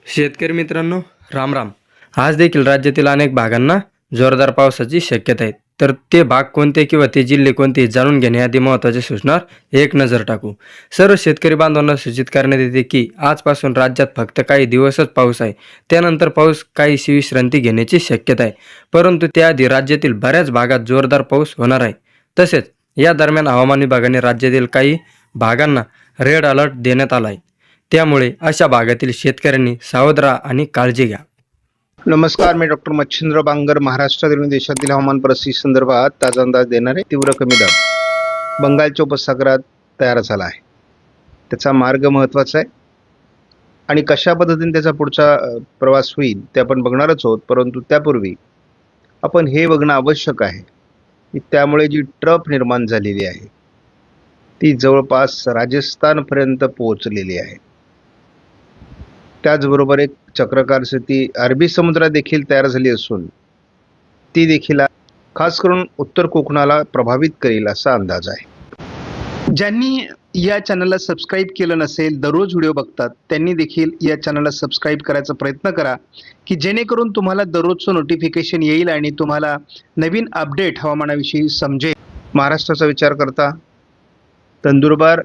शेतकरी मित्रांनो, राम राम. आज देखील राज्यातील अनेक भागांना जोरदार पावसाची शक्यता आहे. तर ते भाग कोणते किंवा ते जिल्हे कोणते जाणून घेण्याआधी महत्त्वाच्या सूचनावर एक नजर टाकू. सर्व शेतकरी बांधवांना सूचित करण्यात येते की आजपासून राज्यात फक्त काही दिवसच पाऊस आहे. त्यानंतर पाऊस काहीशी विश्रांती घेण्याची शक्यता आहे. परंतु त्याआधी राज्यातील बऱ्याच भागात जोरदार पाऊस होणार आहे. तसेच या दरम्यान हवामान विभागाने राज्यातील काही भागांना रेड अलर्ट देण्यात आला आहे. त्यामुळे अशा भागातील शेतकऱ्यांनी सावध राहा आणि काळजी घ्या. नमस्कार, मी डॉक्टर मच्छिंद्र बांगर. महाराष्ट्रातील आणि देशातील हवामान परिस्थिती संदर्भात ताजा अंदाज देणारे तीव्र कमी दाब बंगालच्या उपसागरात तयार झाला आहे. त्याचा मार्ग महत्त्वाचा आहे आणि कशा पद्धतीने त्याचा पुढचा प्रवास होईल ते आपण बघणारच आहोत. परंतु त्यापूर्वी आपण हे बघणं आवश्यक आहे की त्यामुळे जी ट्रफ निर्माण झालेली आहे ती जवळपास राजस्थानपर्यंत पोहोचलेली आहे. त्याचबरोबर एक चक्रकार स्थिती अरबी समुद्रात देखील तयार झाली असून ती देखील खास करून उत्तर कोकणाला प्रभावित करेल असा अंदाज आहे. ज्यांनी या चॅनलला सबस्क्राईब केलं नसेल, दररोज व्हिडिओ बघतात, त्यांनी देखील या चॅनलला सबस्क्राईब करायचा प्रयत्न करा की जेणेकरून तुम्हाला दररोजचं नोटिफिकेशन येईल आणि तुम्हाला नवीन अपडेट हवामानाविषयी समजेल. महाराष्ट्राचा विचार करता नंदुरबार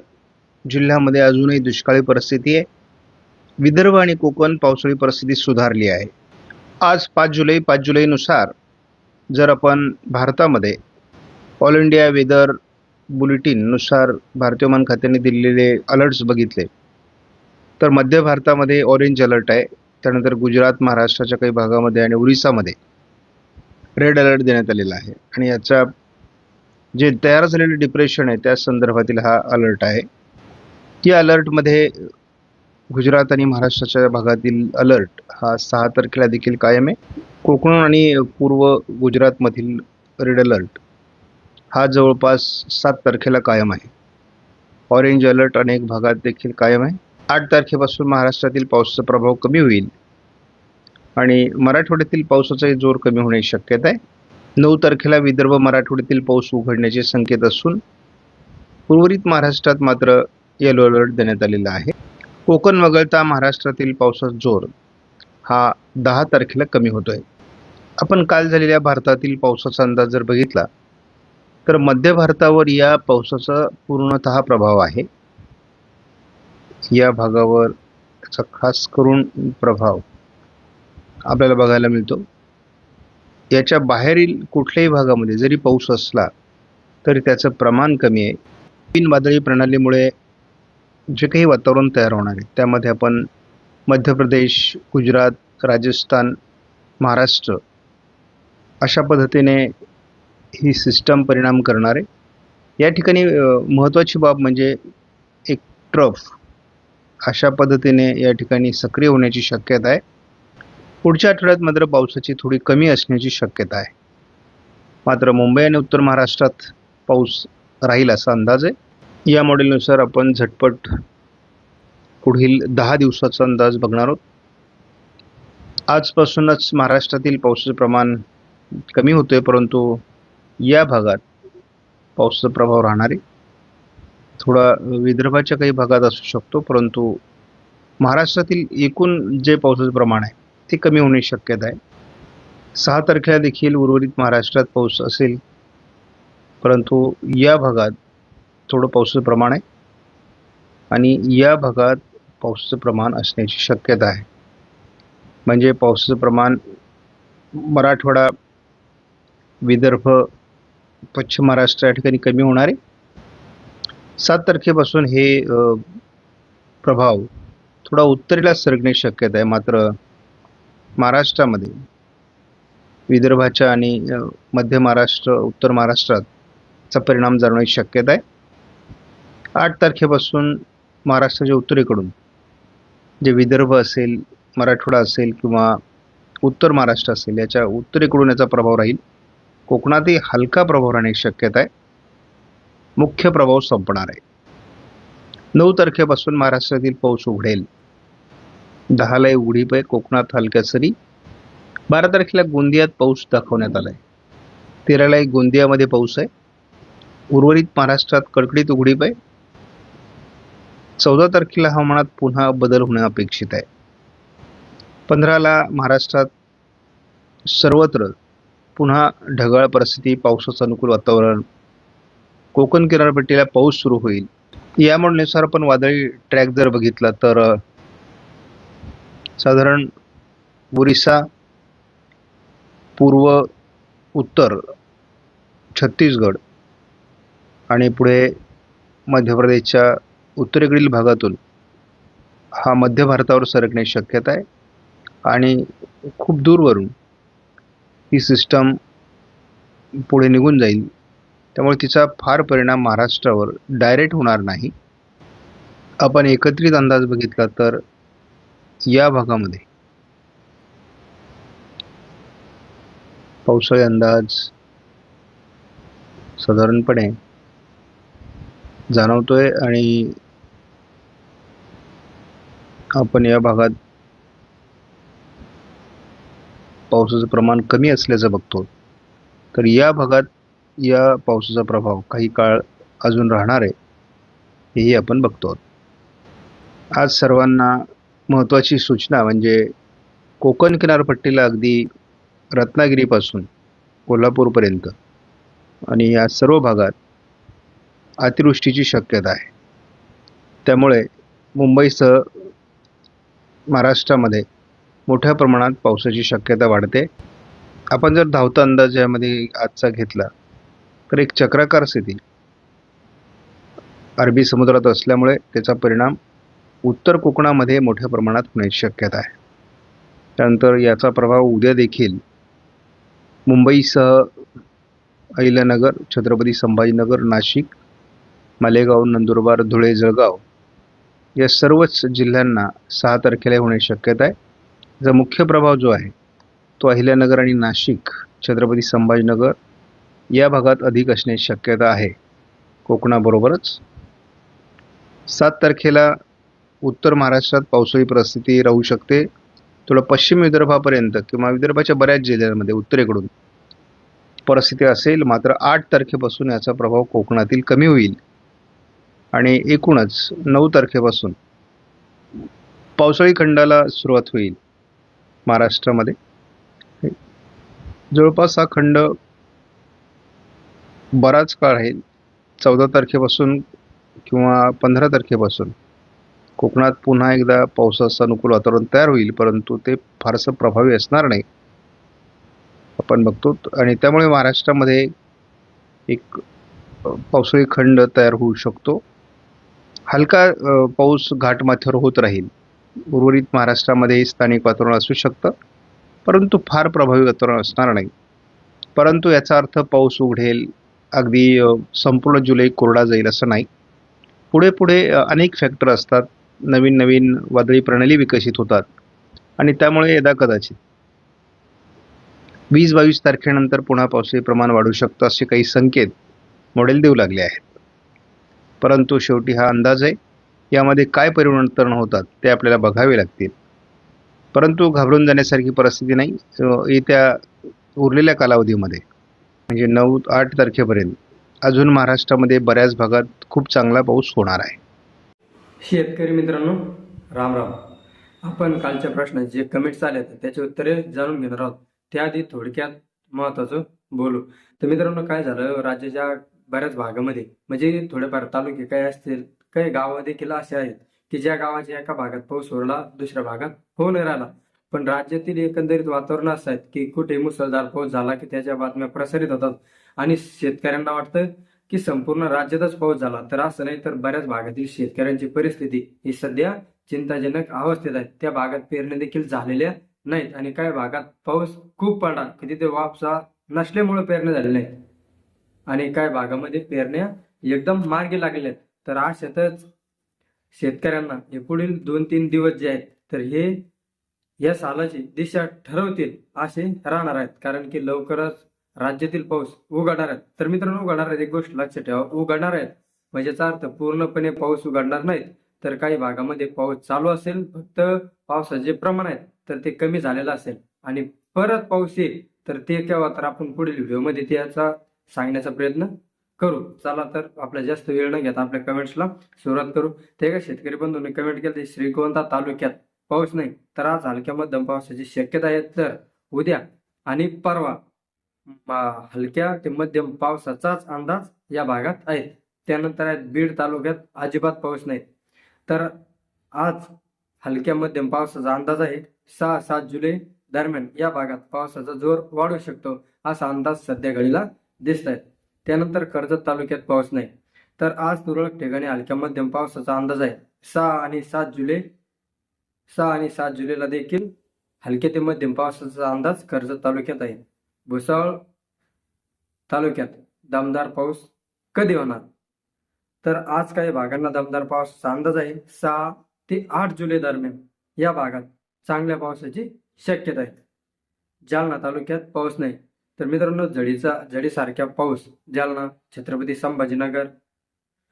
जिल्ह्यामध्ये अजूनही दुष्काळी परिस्थिती आहे. विदर्भ आणि कोकण पावसाळी परिस्थिती सुधारली आहे. आज 5 जुलैनुसार जर आपण भारतामध्ये ऑल इंडिया वेदर बुलेटिननुसार भारतीय हवामान खात्याने दिलेले अलर्ट्स बघितले तर मध्य भारतामध्ये ऑरेंज अलर्ट आहे. त्यानंतर गुजरात, महाराष्ट्राच्या काही भागामध्ये आणि उरिसामध्ये रेड अलर्ट देण्यात आलेला आहे. आणि याचा जे तयार झालेले डिप्रेशन आहे त्या संदर्भातील हा अलर्ट आहे. या अलर्टमध्ये गुजरात आणि महाराष्ट्राच्या भागातील अलर्ट हा 6 तारखेला देखील कायम आहे. कोकण आणि पूर्व गुजरातमधील रेड अलर्ट हा जवळपास 7 तारखेला कायम आहे. ऑरेंज अलर्ट अनेक भागात देखील कायम आहे. 8 तारखेपासून महाराष्ट्रातील पावसाचा प्रभाव कमी होईल आणि मराठवाड्यातील पावसाचाही जोर कमी होण्याची शक्यता आहे. 9 तारखेला विदर्भ मराठवाड्यातील पाऊस उघडण्याचे संकेत असून उर्वरित महाराष्ट्रात मात्र येलो अलर्ट देण्यात आलेला आहे. कोकण वगळता महाराष्ट्रातील पावसाचा जोर हा 10 तारखेला कमी होतोय. आपण काल झालेल्या भारतातील पावसाचा अंदाज जर बघितला तर मध्य भारतावर या पावसाचा पूर्णतः प्रभाव आहे. या भागावर त्याचा खास करून प्रभाव आपल्याला बघायला मिळतो. याच्या बाहेरील कुठल्याही भागामध्ये जरी पाऊस असला तरी त्याचं प्रमाण कमी आहे. तीन वादळी प्रणालीमुळे जे काही वातावरण तयार होणार आहे त्यामध्ये आपण मध्य प्रदेश, गुजरात, राजस्थान, महाराष्ट्र अशा पद्धतीने ही सिस्टम परिणाम करणार आहे. या ठिकाणी महत्त्वाची बाब म्हणजे एक ट्रफ अशा पद्धतीने या ठिकाणी सक्रिय होण्याची शक्यता आहे. पुढच्या आठवड्यात मात्र पावसाची थोडी कमी असण्याची शक्यता आहे. मात्र मुंबई आणि उत्तर महाराष्ट्रात पाऊस राहील असा अंदाज आहे. या मॉडेलनुसार आपण झटपट पुढील 10 दिवसाचा अंदाज बघणार आहोत. आजपासूनच महाराष्ट्रातील पावसाचे प्रमाण कमी होते, परंतु या भागात पावसाचा प्रभाव राहणार आहे. थोडा विदर्भाच्या काही भागात असू शकतो, परंतु महाराष्ट्रातील एकूण जे पावसाचे प्रमाण आहे ते कमी होण्याची शक्यता आहे. 6 तारखेला देखील उर्वरित महाराष्ट्रात पाऊस असेल, परंतु या भागात थोडं पावसाचं प्रमाण आहे आणि या भागात पावसाचं प्रमाण असण्याची शक्यता आहे. म्हणजे पावसाचं प्रमाण मराठवाडा, विदर्भ, पश्चिम महाराष्ट्र या ठिकाणी कमी होणार आहे. 7 तारखेपासून हे प्रभाव थोडा उत्तरेला सरकण्याची शक्यता आहे. मात्र महाराष्ट्रामध्ये विदर्भाच्या आणि मध्य महाराष्ट्र, उत्तर महाराष्ट्राचा परिणाम जाणवण्याची शक्यता आहे. 8 तारखेपासून महाराष्ट्राच्या उत्तरेकडून जे विदर्भ असेल, मराठवाडा असेल किंवा उत्तर महाराष्ट्र असेल याच्या उत्तरेकडून याचा प्रभाव राहील. कोकणातही हलका प्रभाव राहण्याची शक्यता आहे. मुख्य प्रभाव संपणार आहे. 9 तारखेपासून महाराष्ट्रातील पाऊस उघडेल. 10ला उघडीप आहे कोकणात हलक्या सरी. 12 तारखेला गोंदियात पाऊस दाखवण्यात आला आहे. 13ला गोंदियामध्ये पाऊस आहे. उर्वरित महाराष्ट्रात कडकडीत उघडीप आहे. 14 तारखेला हवामानात पुन्हा बदल होणे अपेक्षित आहे. 15ला महाराष्ट्रात सर्वत्र पुन्हा ढगाळ परिस्थिती, पावसाचं अनुकूल वातावरण, कोकण किनारपट्टीला पाऊस सुरू होईल. या मॉडेलनुसार आपण वादळी ट्रॅक जर बघितला तर साधारण ओरिसा, पूर्व, उत्तर छत्तीसगड आणि पुढे मध्य प्रदेशच्या उत्तरेकडील भागातून हा मध्य भारतावर सरकण्याची शक्यता आहे आणि खूप दूरवरून ही सिस्टम पुढे निघून जाईल. त्यामुळे तिचा फार परिणाम महाराष्ट्रावर डायरेक्ट होणार नाही. आपण एकत्रित अंदाज बघितला तर या भागामध्ये पावसाळी अंदाज साधारणपणे जाणवतोय आणि आपण या भागात पावसाचं प्रमाण कमी असल्याचं बघतो. तर या भागात या पावसाचा प्रभाव काही काळ अजून राहणार आहे हेही आपण बघतो. आज सर्वांना महत्त्वाची सूचना म्हणजे कोकण किनारपट्टीला अगदी रत्नागिरीपासून कोल्हापूरपर्यंत आणि या सर्व भागात अतिवृष्टीची शक्यता आहे. त्यामुळे मुंबईसह महाराष्ट्रामध्ये मोठ्या प्रमाणात पावसाची शक्यता वाढते. आपण जर धावता अंदाज यामध्ये आजचा घेतला तर एक चक्राकार स्थिती अरबी समुद्रात असल्यामुळे त्याचा परिणाम उत्तर कोकणामध्ये मोठ्या प्रमाणात होण्याची शक्यता आहे. त्यानंतर याचा प्रभाव उद्या देखील मुंबईसह अहिल्यानगर, छत्रपती संभाजीनगर, नाशिक, मालेगाव, नंदुरबार, धुळे, जळगाव या सर्वच जिल्ह्यांना 6 तारखेला होण्याची शक्यता आहे. याचा मुख्य प्रभाव जो आहे तो अहिल्यानगर आणि नाशिक, छत्रपती संभाजीनगर या भागात अधिक असण्याची शक्यता आहे कोकणाबरोबरच. 7 तारखेला उत्तर महाराष्ट्रात पावसाळी परिस्थिती राहू शकते. थोडं पश्चिम विदर्भापर्यंत किंवा विदर्भाच्या बऱ्याच जिल्ह्यांमध्ये उत्तरेकडून परिस्थिती असेल. मात्र 8 तारखेपासून याचा प्रभाव कोकणातील कमी होईल आणि एकूणच 9 तारखेपासून पावसाळी खंडाला सुरुवात होईल महाराष्ट्रामध्ये. जवळपास हा खंड बराच काळ राहील. 14 तारखेपासून किंवा 15 तारखेपासून कोकणात पुन्हा एकदा पावसाचं अनुकूल वातावरण तयार होईल, परंतु ते फारसं प्रभावी असणार नाही आपण बघतो. आणि त्यामुळे महाराष्ट्रामध्ये एक पावसाळी खंड तयार होऊ शकतो. हलका पाऊस घाटमाथ्यावर होत राहील. उर्वरित महाराष्ट्रामध्ये स्थानिक वातावरण असू शकतं, परंतु फार प्रभावी वातावरण असणार नाही. परंतु याचा अर्थ पाऊस उघडेल, अगदी संपूर्ण जुलै कोरडा जाईल असं नाही. पुढे पुढे अनेक फॅक्टर असतात. नवीन नवीन वादळी प्रणाली विकसित होतात आणि त्यामुळे यदा कदाचित 20-22 तारखेनंतर पुन्हा पावसाचे प्रमाण वाढू शकतं असे काही संकेत मॉडेल देऊ लागले आहेत. परंतु शेवटी हा अंदाज आहे. यामध्ये काय परिवर्तन होतात ते आपल्याला बघावे लागतील. परंतु घाबरून जाण्यासारखी परिस्थिती नाही. येत्या उरलेल्या कालावधीमध्ये म्हणजे 9-8 तारखेपर्यंत अजून महाराष्ट्रामध्ये बऱ्याच भागात खूप चांगला पाऊस होणार आहे. शेतकरी मित्रांनो, राम राम. आपण कालच्या प्रश्नाचे जे कमेंट्स आले होते त्याचे उत्तरे जाणून घेणार आहोत. त्याआधी थोडक्यात महत्त्वाचं बोलू. तर मित्रांनो, काय झालं, राज्याच्या बऱ्याच भागामध्ये म्हणजे थोडेफार तालुके काही असतील, काही गावं देखील असे आहेत की ज्या गावाच्या एका भागात पाऊस होरला, दुसऱ्या भागात होऊन राहिला. पण राज्यातील एकंदरीत वातावरण असं आहे की कुठे मुसळधार पाऊस झाला की त्याच्या बातम्या प्रसारित होतात आणि शेतकऱ्यांना वाटतं की संपूर्ण राज्यातच पाऊस झाला. तर असं नाही, तर बऱ्याच भागातील शेतकऱ्यांची परिस्थिती ही सध्या चिंताजनक अवस्थेत आहे. त्या भागात पेरणी देखील झालेल्या नाहीत आणि काही भागात पाऊस खूप पडला की तिथे वापसा नसल्यामुळे पेरण्या झालेल्या नाहीत आणि काही भागामध्ये पेरण्या एकदम मार्गी लागलेल्या आहेत. तर अशातच शेतकऱ्यांना हे पुढील 2-3 दिवस जे आहेत तर हे या सालाची दिशा ठरवतील असे राहणार आहेत, कारण की लवकरच राज्यातील पाऊस उघडणार आहेत. तर मित्रांनो, उघडणार आहेत, एक गोष्ट लक्षात ठेवा, उघडणार आहेत म्हणजे याचा अर्थ पूर्णपणे पाऊस उघडणार नाहीत. तर काही भागामध्ये पाऊस चालू असेल, फक्त पावसाचे जे प्रमाण आहे तर ते कमी झालेलं असेल आणि परत पाऊस येईल तर ते केव्हा, तर आपण पुढील व्हिडिओमध्ये त्याचा सांगण्याचा प्रयत्न करू. चला तर आपल्या जास्त वेळ न घेता आपल्या कमेंट्सला सुरुवात करू. ते का शेतकरी बंधूंनी कमेंट केली, श्रीगोंदा तालुक्यात पाऊस नाही, तर आज हलक्या मध्यम पावसाची शक्यता आहे. तर उद्या आणि परवा हलक्या ते मध्यम पावसाचाच अंदाज या भागात आहे. त्यानंतर आहेत बीड तालुक्यात अजिबात पाऊस नाही. तर आज हलक्या मध्यम पावसाचा अंदाज आहे. 6-7 जुलै दरम्यान या भागात पावसाचा जोर वाढू शकतो असा अंदाज सध्या घडीला दिसत आहे. त्यानंतर कर्जत तालुक्यात पाऊस नाही. तर आज तुरळक ठिकाणी हलक्या मध्यम पावसाचा अंदाज आहे. 6 आणि 7 जुलैला देखील हलके ते मध्यम पावसाचा अंदाज कर्जत तालुक्यात आहे. भुसावळ तालुक्यात दमदार पाऊस कधी होणार? तर आज काही भागांना दमदार पावसाचा अंदाज आहे. 6 ते 8 जुलै दरम्यान या भागात चांगल्या पावसाची शक्यता आहे. जालना तालुक्यात पाऊस नाही. तर मित्रांनो, झडीसारख्या पाऊस जालना, छत्रपती संभाजीनगर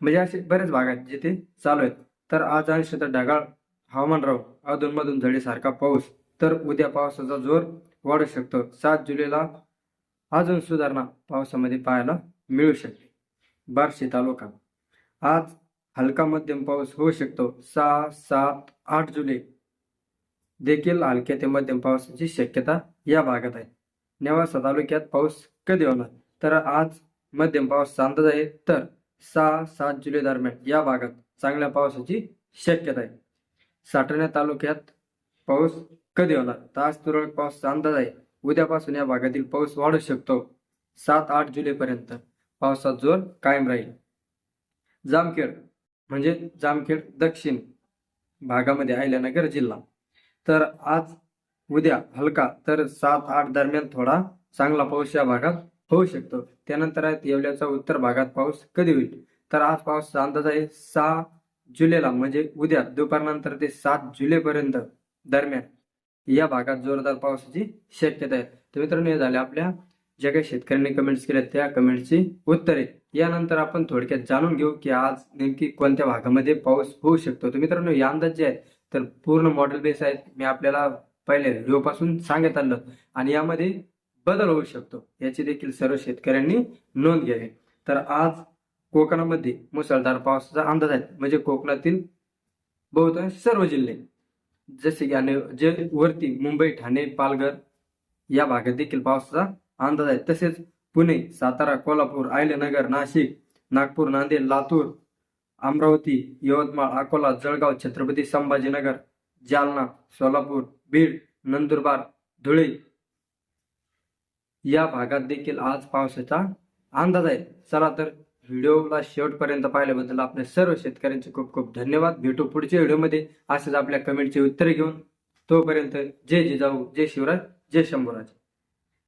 म्हणजे असे बरेच भाग आहेत जिथे चालू आहेत. तर आज अंशतः ढगाळ हवामान राहू, अधूनमधून झडीसारखा पाऊस. तर उद्या पावसाचा जोर वाढू शकतो. 7 जुलैला अजून सुधारणा पावसामध्ये पाहायला मिळू शकते. बार्शी तालुका आज हलका मध्यम पाऊस होऊ शकतो. 6, 7, 8 जुलै देखील हलक्या ते मध्यम पावसाची शक्यता या भागात आहे. नेवासा तालुक्यात पाऊस कधी होणार? तर आज मध्यम पावसाचा अंदाज आहे. तर 6-7 जुलै दरम्यान या भागात चांगल्या पावसाची शक्यता आहे. साटणे तालुक्यात पाऊस कधी होणार? तर आज तुरळक पावसाचा अंदाज आहे. उद्यापासून या भागातील पाऊस वाढू शकतो. 7-8 जुलैपर्यंत पावसाचा जोर कायम राहील. जामखेड म्हणजे जामखेड दक्षिण भागामध्ये अहिल्यानगर जिल्हा. तर आज उद्या हलका तर 7-8 दरम्यान थोडा चांगला पाऊस या भागात होऊ शकतो. त्यानंतर आहे येवल्याचा उत्तर भागात पाऊस कधी होईल? तर आज पावसाचा अंदाज आहे 6 जुलैला म्हणजे उद्या दुपारनंतर ते 7 जुलैपर्यंत दरम्यान या भागात जोरदार पावसाची शक्यता आहे. तर मित्रांनो, हे झाले आपल्या ज्या काही शेतकऱ्यांनी कमेंट्स केल्या त्या कमेंटची उत्तरे. यानंतर आपण थोडक्यात जाणून घेऊ की आज नेमकी कोणत्या भागामध्ये पाऊस होऊ शकतो. तर मित्रांनो, या अंदाज जे आहेत तर पूर्ण मॉडेल बेस आहेत. मी आपल्याला पहिल्या व्हिडिओपासून सांगत आलं आणि यामध्ये बदल होऊ शकतो याची देखील सर्व शेतकऱ्यांनी नोंद घ्यावी. तर आज कोकणामध्ये मुसळधार पावसाचा अंदाज आहे. म्हणजे कोकणातील बहुतांश सर्व जिल्हे जसे की आणि जे वरती मुंबई, ठाणे, पालघर या भागात देखील पावसाचा अंदाज आहे. तसेच पुणे, सातारा, कोल्हापूर, अहिल्यानगर, नाशिक, नागपूर, नांदेड, लातूर, अमरावती, यवतमाळ, अकोला, जळगाव, छत्रपती संभाजीनगर, जालना, सोलापूर, बीड, नंदुरबार, धुळे या भागात देखील आज पावसाचा अंदाज आहे. चला तर व्हिडिओला शेवटपर्यंत पाहिल्याबद्दल आपल्या सर्व शेतकऱ्यांचे खूप खूप धन्यवाद. भेटू पुढच्या व्हिडिओमध्ये असेच आपल्या कमेंटची उत्तरे घेऊन. तोपर्यंत जय जिजाऊ, जय शिवराज, जय शंभूराज.